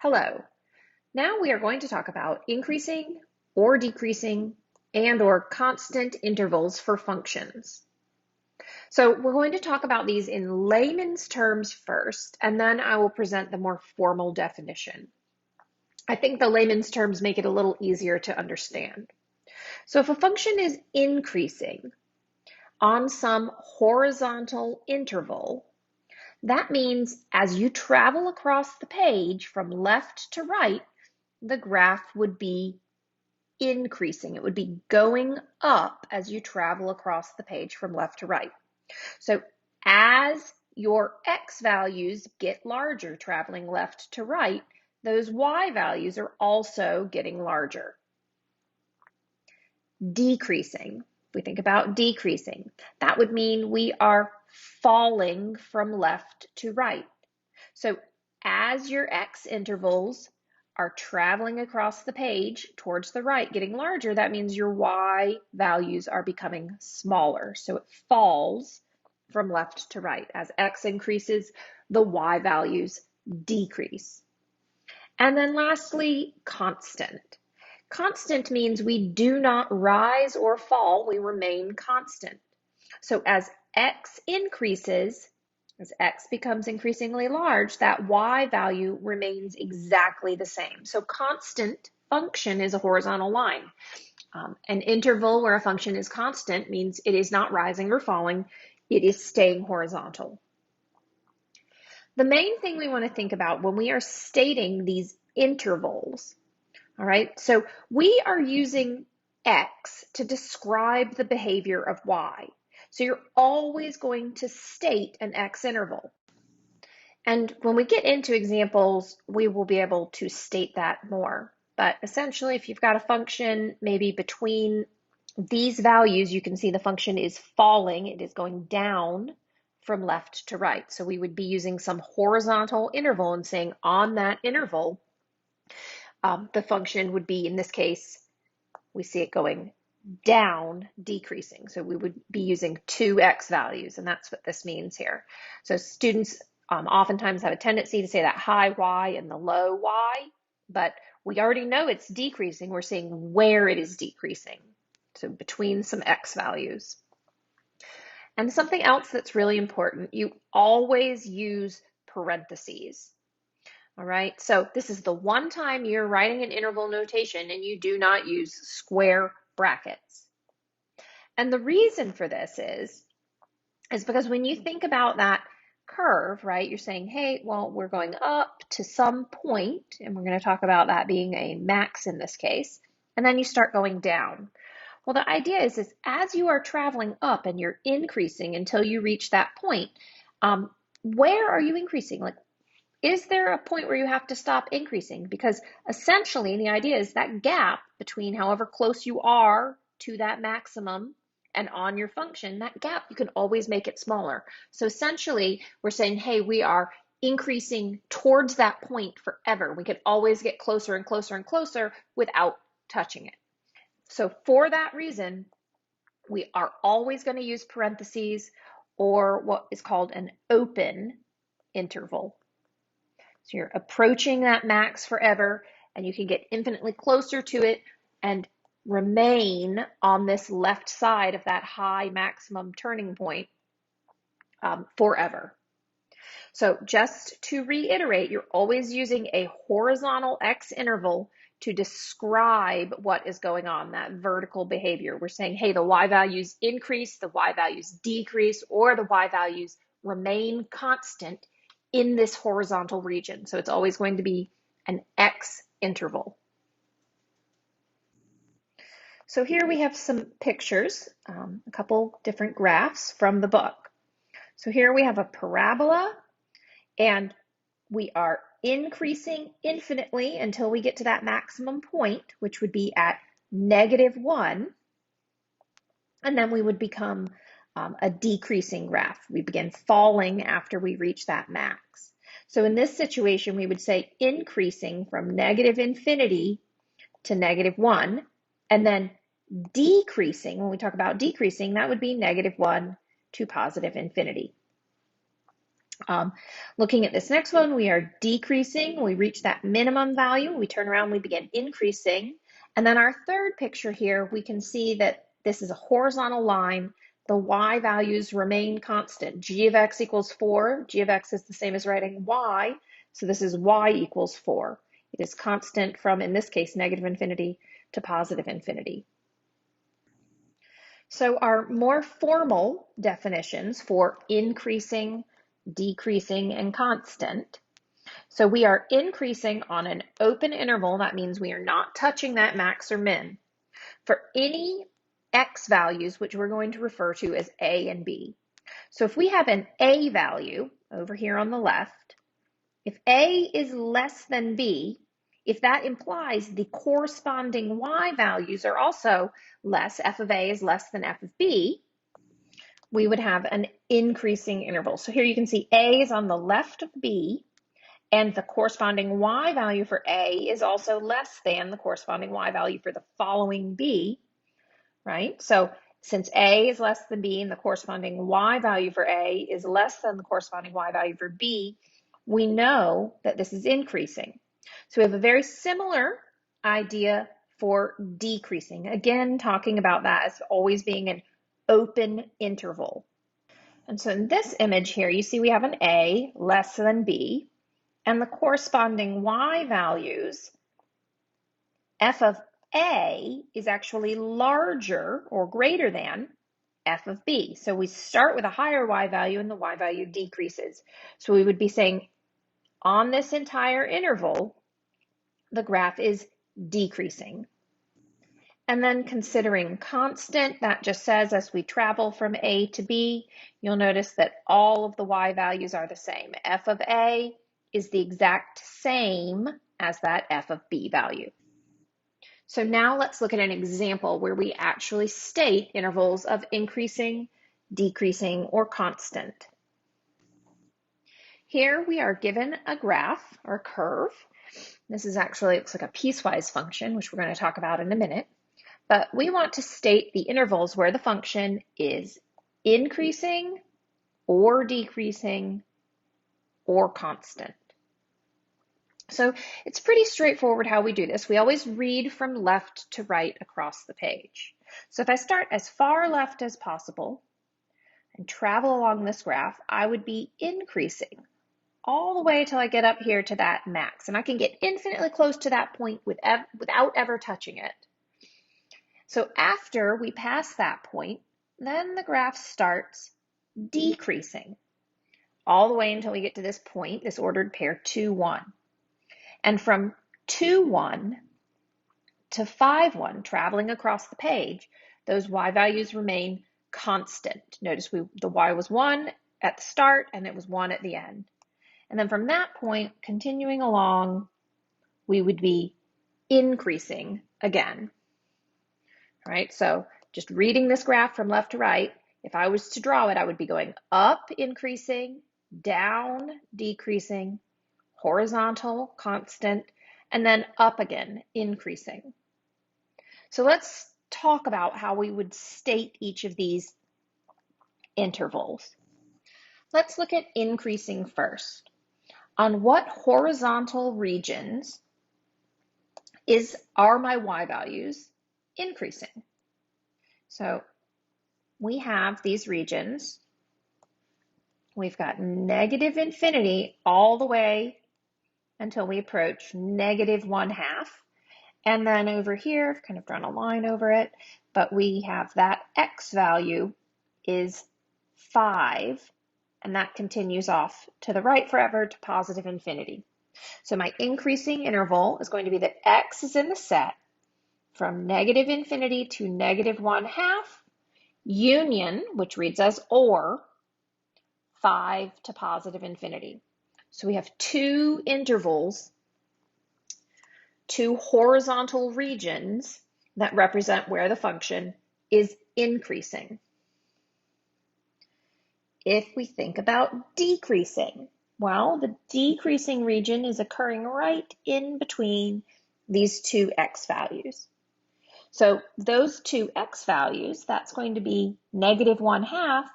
Hello. Now we are going to talk about increasing or decreasing and or constant intervals for functions. So we're going to talk about these in layman's terms first, and then I will present the more formal definition. I think the layman's terms make it a little easier to understand. So if a function is increasing on some horizontal interval, that means as you travel across the page from left to right, the graph would be increasing. It would be going up as you travel across the page from left to right. So as your x values get larger traveling left to right, those y values are also getting larger. Decreasing. If we think about decreasing, that would mean we are falling from left to right. So as your x intervals are traveling across the page towards the right, getting larger, that means your y values are becoming smaller. So it falls from left to right. As x increases, the y values decrease. And then lastly, constant. Constant means we do not rise or fall, we remain constant. So as x increases, as x becomes increasingly large, that y value remains exactly the same. So constant function is a horizontal line. An interval where a function is constant means it is not rising or falling, it is staying horizontal. The main thing we want to think about when we are stating these intervals, all right, so we are using x to describe the behavior of y. So you're always going to state an x interval. And when we get into examples, we will be able to state that more. But essentially, if you've got a function maybe between these values, you can see the function is falling. It is going down from left to right. So we would be using some horizontal interval and saying on that interval, the function would be, in this case, we see it going down, decreasing. So we would be using 2x values, and that's what this means here. So students oftentimes have a tendency to say that high y and the low y, but we already know it's decreasing. We're saying where it is decreasing, so between some x values. And something else that's really important, you always use parentheses. All right, so this is the one time you're writing an interval notation and you do not use square brackets. And the reason for this is because when you think about that curve, right, you're saying, hey, well, we're going up to some point, and we're going to talk about that being a max in this case, and then you start going down. Well, the idea is as you are traveling up and you're increasing until you reach that point, where are you increasing? Like, is there a point where you have to stop increasing? Because essentially the idea is that gap between however close you are to that maximum and on your function, that gap, you can always make it smaller. So essentially we're saying, hey, we are increasing towards that point forever. We could always get closer and closer and closer without touching it. So for that reason, we are always going to use parentheses or what is called an open interval. So you're approaching that max forever, and you can get infinitely closer to it and remain on this left side of that high maximum turning point forever. So just to reiterate, you're always using a horizontal x interval to describe what is going on, that vertical behavior. We're saying, hey, the y values increase, the y values decrease, or the y values remain constant in this horizontal region. So it's always going to be an x interval. So here we have some pictures, a couple different graphs from the book. So here we have a parabola, and we are increasing infinitely until we get to that maximum point, which would be at -1. And then we would become a decreasing graph. We begin falling after we reach that max. So in this situation, we would say increasing from -infinity to -1, and then decreasing, when we talk about decreasing, that would be -1 to +infinity. Looking at this next one, we are decreasing. We reach that minimum value. We turn around, we begin increasing. And then our third picture here, we can see that this is a horizontal line. The y values remain constant. G of x equals 4. G of x is the same as writing y. So this is y equals 4. It is constant from, in this case, negative infinity to positive infinity. So our more formal definitions for increasing, decreasing, and constant. So we are increasing on an open interval. That means we are not touching that max or min. For any x values, which we're going to refer to as a and b. So if we have an a value over here on the left, if a is less than b, if that implies the corresponding y values are also less, f of a is less than f of b, we would have an increasing interval. So here you can see a is on the left of b, and the corresponding y value for a is also less than the corresponding y value for the following b, right? So since a is less than b and the corresponding y value for a is less than the corresponding y value for b, we know that this is increasing. So we have a very similar idea for decreasing. Again, talking about that as always being an open interval. And so in this image here, you see we have an a less than b, and the corresponding y values, f of a is actually larger or greater than f of b. So we start with a higher y value and the y value decreases. So we would be saying on this entire interval, the graph is decreasing. And then considering constant, that just says as we travel from A to B, you'll notice that all of the y values are the same. F of A is the exact same as that f of b value. So now let's look at an example where we actually state intervals of increasing, decreasing, or constant. Here we are given a graph or curve. This is actually, looks like a piecewise function, which we're going to talk about in a minute. But we want to state the intervals where the function is increasing or decreasing or constant. So it's pretty straightforward how we do this. We always read from left to right across the page. So if I start as far left as possible and travel along this graph, I would be increasing all the way till I get up here to that max. And I can get infinitely close to that point without ever touching it. So after we pass that point, then the graph starts decreasing all the way until we get to this point, this ordered pair 2, 1. And from 2, 1 to 5, 1, traveling across the page, those y values remain constant. Notice the y was 1 at the start and it was 1 at the end. And then from that point, continuing along, we would be increasing again. All right, so just reading this graph from left to right, if I was to draw it, I would be going up, increasing, down, decreasing, horizontal, constant, and then up again, increasing. So let's talk about how we would state each of these intervals. Let's look at increasing first. On what horizontal regions are my y values increasing? So we have these regions. We've got negative infinity all the way until we approach negative 1/2. And then over here, I've kind of drawn a line over it, but we have that x value is 5, and that continues off to the right forever to positive infinity. So my increasing interval is going to be that x is in the set from negative infinity to negative 1/2, union, which reads as or, 5 to positive infinity. So we have two intervals, two horizontal regions that represent where the function is increasing. If we think about decreasing, well, the decreasing region is occurring right in between these two x values. So those two x values, that's going to be negative 1/2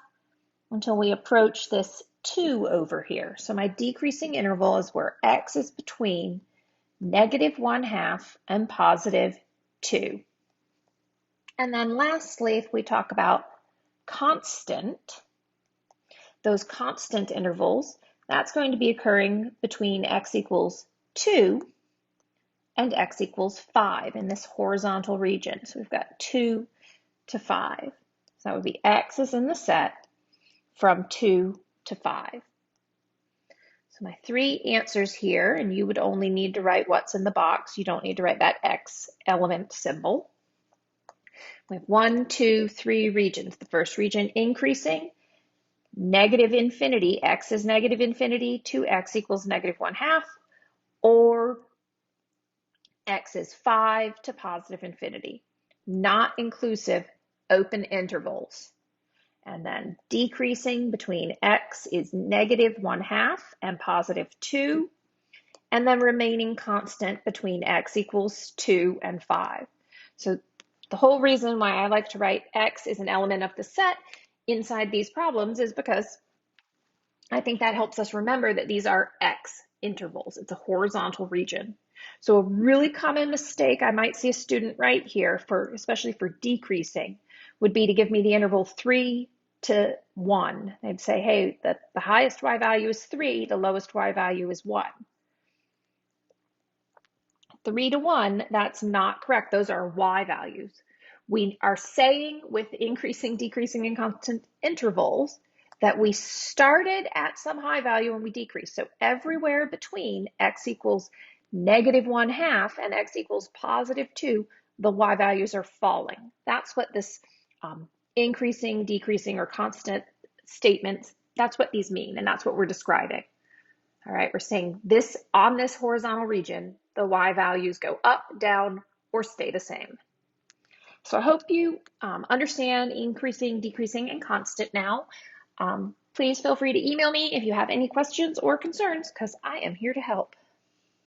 until we approach this 2 over here. So my decreasing interval is where x is between -1/2 and +2. And then lastly, if we talk about constant, those constant intervals, that's going to be occurring between x equals 2 and x equals 5 in this horizontal region. So we've got 2 to 5. So that would be x is in the set from 2 to 5. So my 3 answers here, and you would only need to write what's in the box. You don't need to write that x element symbol. We have 1, 2, 3 regions. The first region increasing, -infinity, x is -infinity to x equals -1/2, or x is 5 to +infinity, not inclusive open intervals. And then decreasing between x is -1/2 and +2, and then remaining constant between x equals 2 and 5. So the whole reason why I like to write x is an element of the set inside these problems is because I think that helps us remember that these are x intervals. It's a horizontal region. So a really common mistake I might see a student write here, especially for decreasing, would be to give me the interval 3 to 1. They'd say, hey, the highest y value is 3, the lowest y value is 1. 3 to 1, that's not correct. Those are y values. We are saying with increasing, decreasing, and constant intervals that we started at some high value and we decreased. So everywhere between x equals -1/2 and x equals +2, the y values are falling. That's what this increasing, decreasing, or constant statements, that's what these mean, and that's what we're describing. All right, we're saying this on this horizontal region, the y values go up, down, or stay the same. So I hope you understand increasing, decreasing, and constant now. Please feel free to email me if you have any questions or concerns, because I am here to help.